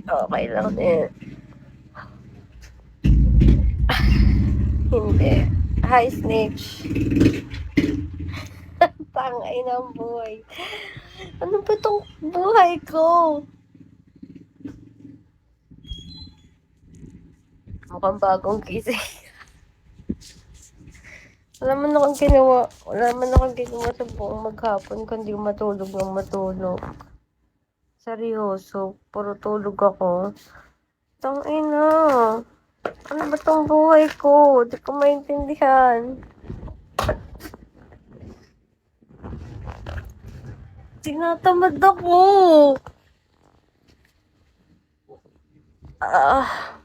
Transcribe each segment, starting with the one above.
Okay lang din. Hindi. Hi, Snitch. Tangay ng buhay. Ano ba tong buhay ko? Mukhang bagong gising. Wala man akong ginawa sa buong maghapon kundi matulog ng matulog. Seryoso, puro tulog ako. Tangina. Ano ba tong buhay ko? Di ko maintindihan. Tinatamad ako. Ah,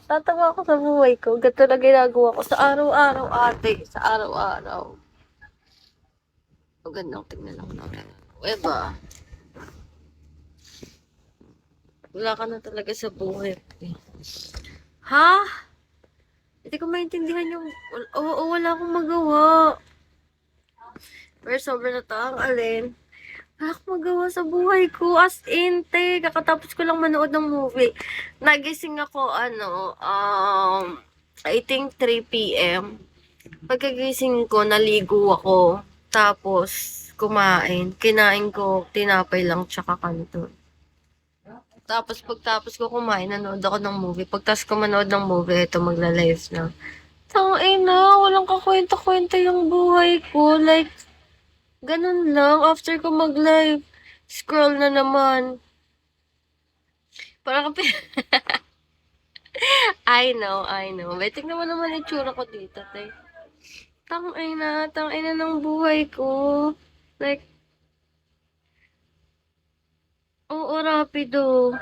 tatawa ako sa buhay ko. Gato na ginagawa ko sa araw-araw, ate. Sa araw-araw. Magandang tingnan lang namin. Diba? Wala ka na talaga sa buhay. Ha? Hindi ko maintindihan yung... Oo, wala akong magawa. Pero sobrang nataang alin. Wala akong magawa sa buhay ko. As in, te. Kakatapos ko lang manood ng movie. Nagising ako, I think 3 p.m. Pagkagising ko, naligo ako. Tapos, kumain. Kinain ko, tinapay lang, tsaka kanto. Tapos, pagtapos ko kumain, nanood ako ng movie. Pagtapos ko manood ng movie, ito, magla-live na. Tangina, walang kakwenta-kwenta yung buhay ko. Like, ganun lang. After ko mag-live, scroll na naman. Parang I know, I know. May tingnan mo naman yung tsura ko dito, te. Tangina ng buhay ko. Like, oo, rapido.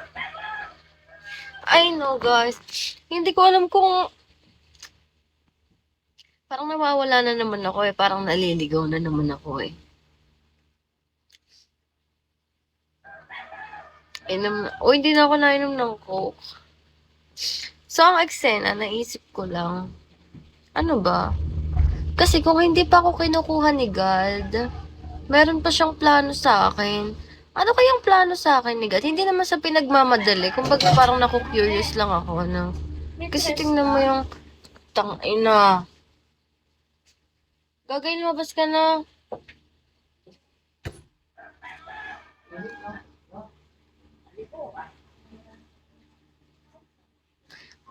I know, guys. Hindi ko alam kung parang nawawala na naman ako eh. Parang naliligaw na naman ako eh. Hindi na ako nainom ng Coke. So, ang eksena, naisip ko lang, ano ba? Kasi kung hindi pa ako kinukuha ni God, meron pa siyang plano sa akin. Ano kayang plano sa akin ni God? Hindi naman sa pinagmamadali. Kumbaga parang naku-curious lang ako, ano. Kasi tingnan mo yung tangina. Gagay, lumabas ka na.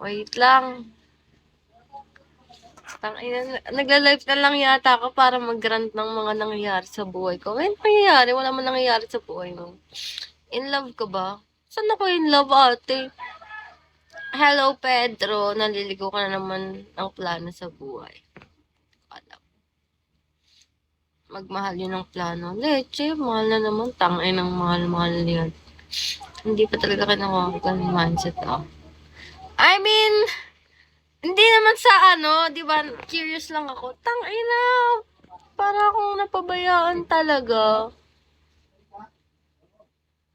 Wait lang. Nagla-live na lang yata ako para mag-grant ng mga nangyayari sa buhay ko. Ngayon nangyayari, wala man nangyayari sa buhay mo. In love ka ba? Saan ako in love, ate? Hello, Pedro. Naliligo ka na naman ang plano sa buhay. Alam. Magmahal yun ang plano. Leche, mahal na naman. Tangay ng mahal-mahal yan. Hindi pa talaga kinakuha ng mindset ako. I mean, hindi naman sa ano, di ba, curious lang ako. Tangina, para akong napabayaan talaga.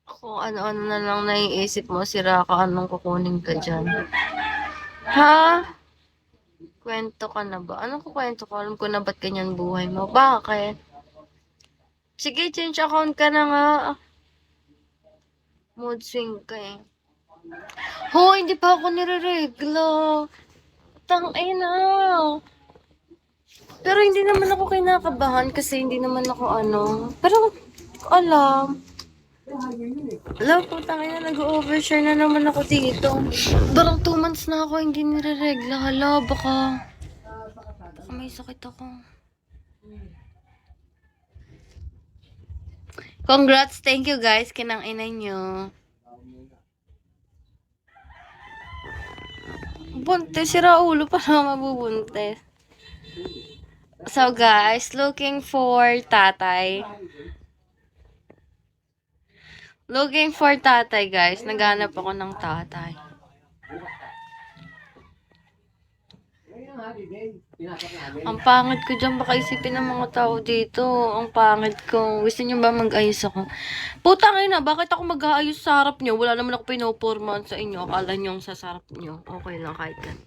Kung ano-ano na lang naiisip mo, sira ka, anong kukunin ka dyan. Ha? Kwento ka na ba? Anong kukwento ko? Alam ko na ba't ganyan buhay mo? Bakit? Sige, change account ka na nga. Mood swing ka eh. Ho, hindi pa ako nire-regla. Tangina. Pero hindi naman ako kinakabahan kasi hindi naman ako ano. Pero, alam. Alam po, tangina, nag-overshare na naman ako dito. Parang 2 months na ako hindi nire-regla. Hala, baka may sakit ako. Congrats, thank you guys, kinang ina nyo. Buntis, sira ulo pa na mabubuntis. So guys, looking for tatay. Looking for tatay guys, naghanap ako ng tatay. Ang pangit ko dyan, baka isipin ng mga tao dito. Ang pangit ko. Gusto nyo ba mag-ayos ako? Putang ina, bakit ako mag-aayos sa harap nyo? Wala naman ako pinopormahan sa inyo. Akala nyo sa sarap nyo. Okay lang kahit ganito.